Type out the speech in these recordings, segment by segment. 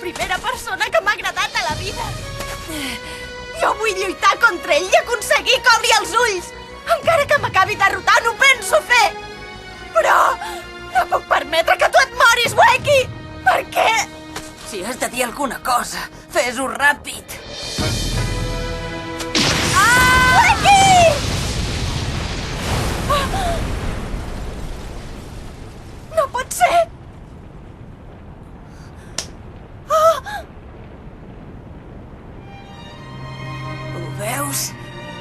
primera persona que m'ha agradat a la vida. Jo vull lluitar contra ell i aconseguir que obri els ulls. Encara que m'acabi derrotant, ho penso fer. Però no puc permetre que tu et moris, Wacky! Per què? Si has de dir alguna cosa, fes-ho ràpid. Wacky! No pot ser! Ho veus?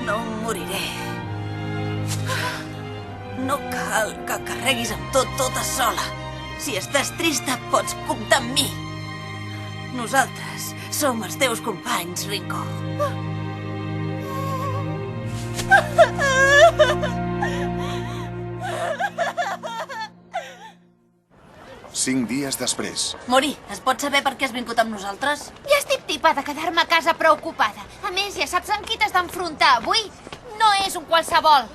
No em moriré. No cal que carreguis amb tot tota sola. Si estàs trista, pots comptar amb mi. Nosaltres som els teus companys, Ringo. 5 dies després. Mori, es pot saber per què has vingut amb nosaltres? Ja estic tipa de quedar-me a casa preocupada. A més, ja saps amb qui t'has d'enfrontar avui? No és un qualsevol.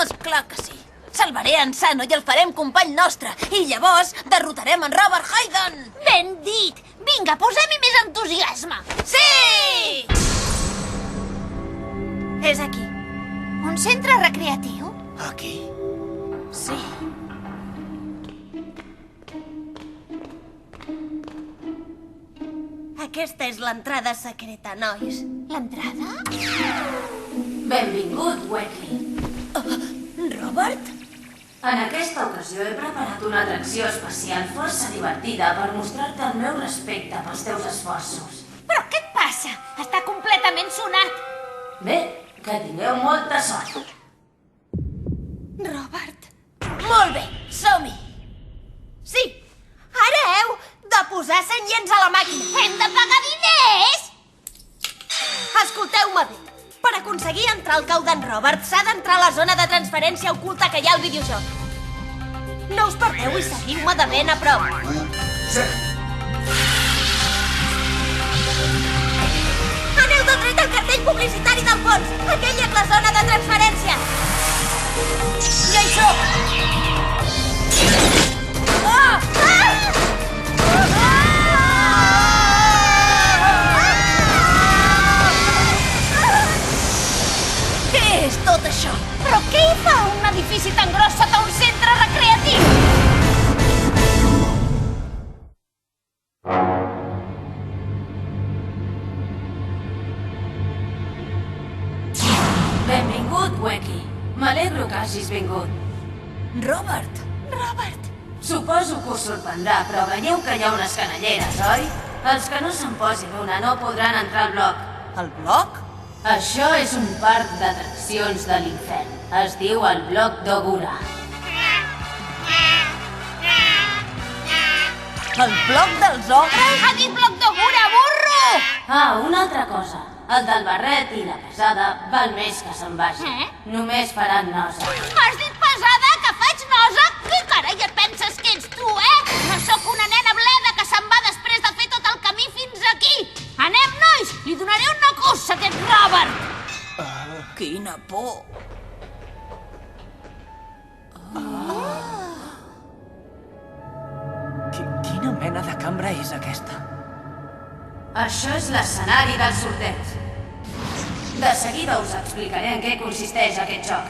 És clar que sí. Salvaré en Sano i el farem company nostre. I llavors derrotarem en Robert Hayden. Ben dit! Vinga, posem-hi més entusiasme. Sí! És aquí. Un centre recreatiu? Aquí? Sí. Aquesta és l'entrada secreta, nois. L'entrada? Benvingut, Wesley. Robert? En aquesta ocasió he preparat una atracció especial força divertida per mostrar-te el meu respecte pels teus esforços. Però què et passa? Està completament sonat. Bé, que tingueu molta sort. Robert. Molt bé, som-hi. Sí, ara heu de posar 100 iens a la màquina. Hem de pagar diners? Escolteu-me bé. Per aconseguir entrar al cau d'en Robert s'ha d'entrar a la zona de transferència oculta que hi ha al videojoc. No us perdeu i seguiu-me de ben a prop. Aneu del dret al cartell publicitari del fons. Aquella és la zona de transferència. Ja hi som! Què és tot això? Però què hi fa un edifici tan gros sota un centre recreatiu? Benvingut, Wesley. M'alegro que hagis vingut. Robert! Suposo que us sorprendrà, però veieu que hi ha unes canelleres, oi? Els que no se'n posin una no podran entrar al bloc. El bloc? Això és un parc d'atraccions de l'infern. Es diu el bloc d'Ogura. El bloc dels ogres? Ha dit bloc d'Ogura, burro! Ah, una altra cosa. El del barret i la pesada val més que se'n vagi. Només faran nosa. M'has dit pesada, que faig nosa? Què carai et penses que ets tu, No sóc una nena bleda que se'n va després de fer tot el camí fins aquí. Anem, nois! Li donaré una cossa a aquest Robert! Quina por! Quina mena de cambra és aquesta? Això és l'escenari del sorteig. De seguida us explicaré en què consisteix aquest joc.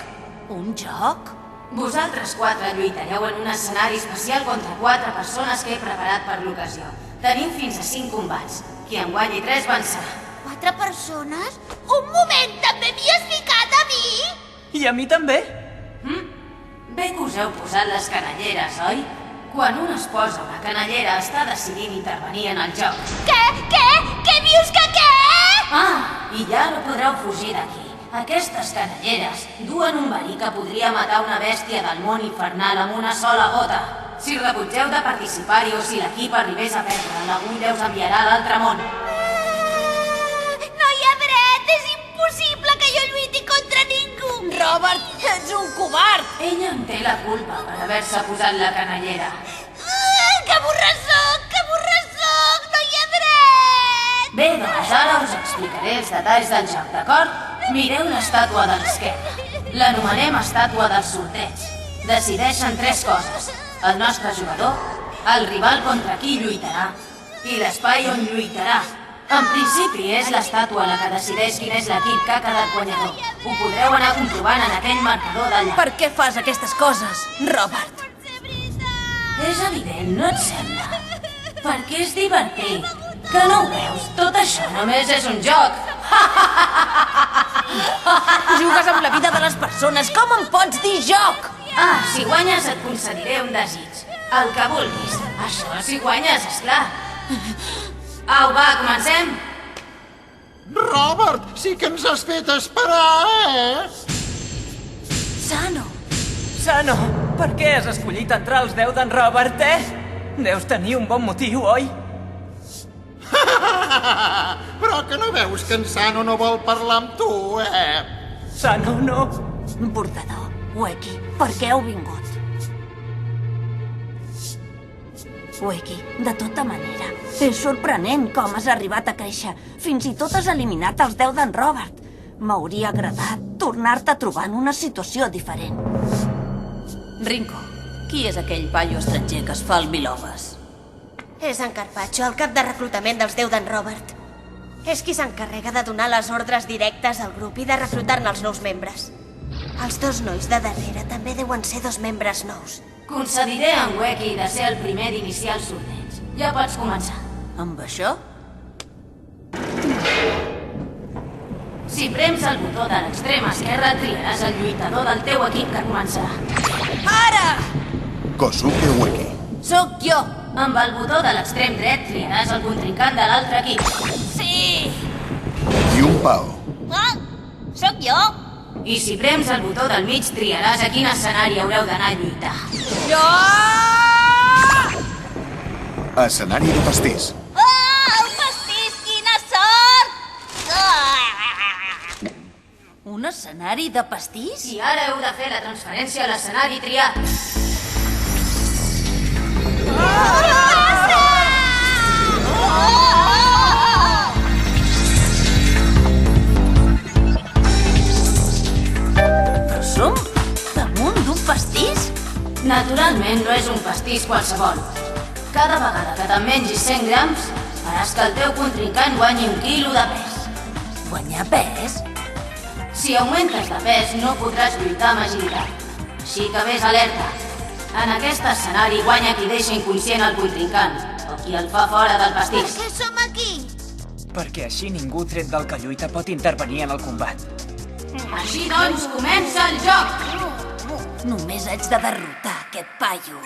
Un joc? Vosaltres 4 lluitareu en un escenari especial contra 4 persones que he preparat per l'ocasió. Teniu fins a 5 combats. Qui en guanyi 3 vencerà. 4 persones? Un moment, també m'hi has ficat a mi? I a mi també? Bé que us heu posat les canelleres, oi? Quan un es posa una canellera està decidint intervenir en el joc. Què? Què dius que què? Ah, i ja no podreu fugir d'aquí. Aquestes canelleres duen un verí que podria matar una bèstia del món infernal amb una sola gota. Si rebutgeu de participar-hi o si l'equip arribés a perdre, la Guilla us enviarà a l'altre món. No hi ha dret, és impossible que jo lluiti contra ningú. Robert, ets un covard! Ella en té la culpa per haver-se posat la canellera. Que burra soc, no hi ha dret. Bé, doncs ara us explicaré els detalls del joc, d'acord? Mireu l'estàtua de l'esquerra. L'anomenem estàtua del sorteig. Decideixen 3 coses. El nostre jugador, el rival contra qui lluitarà i l'espai on lluitarà. En principi és l'estàtua la que decideix quin és l'equip que ha quedat guanyador. Ho podreu anar comprovant en aquell marcador d'allà. Per què fas aquestes coses, Robert? És evident, no et sembla? Perquè és divertit. Que no ho veus? Tot això només és un joc. Jugues amb la vida de les persones. Com em pots dir joc? Ah, si guanyes et concediré un desig. El que vulguis. Això si guanyes, esclar. Au, va, comencem. Robert, sí que ens has fet esperar, Sano. Sano, per què has escollit entrar als 10 d'en Robert, Deus tenir un bon motiu, oi? Però que no veus que en Sano no vol parlar amb tu, Sano, no. Bordador, Weki, per què heu vingut? Weki, de tota manera, és sorprenent com has arribat a créixer. Fins i tot has eliminat els 10 d'en Robert. M'hauria agradat tornar-te a trobar en una situació diferent. Rinko, qui és aquell paio estranger que es fa el biloves? És en Carpaccio, el cap de reclutament dels 10 d'en Robert. És qui s'encarrega de donar les ordres directes al grup i de reclutar-ne els nous membres. Els dos nois de darrere també deuen ser 2 membres nous. Concediré a en Weki de ser el primer d'iniciar el sorteig. Ja pots començar. Amb això? Si prems el botó de l'extrem esquerra, triaràs el lluitador del teu equip que començarà. Ara! Kosuke Ueki. Sóc jo! Amb el botó de l'extrem dret, triaràs el contrincant de l'altre equip. Sí! Yunpao. Ah, sóc jo? I si prems el botó del mig, triaràs a quin escenari haureu d'anar a lluitar. Jo! Escenari de pastís. Ah, el pastís, quina sort! Ah! Un escenari de pastís? I ara heu de fer la transferència a l'escenari triat. Però som damunt d'un pastís? Naturalment no és un pastís qualsevol. Cada vegada que te'n mengis 100 grams, faràs que el teu contrincant guanyi 1 quilo de pes. Guanyar pes? Si augmentes de pes, no podràs lluitar amb agilitat. Així que vés alerta. En aquest escenari guanya qui deixa inconscient el contrincant, o qui el fa fora del pastís. Què som aquí? Perquè així ningú tret del que lluita pot intervenir en el combat. Així doncs, comença el joc! Només haig de derrotar aquest paio.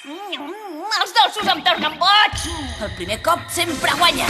Els dolços em tornen boig! El primer cop sempre guanya!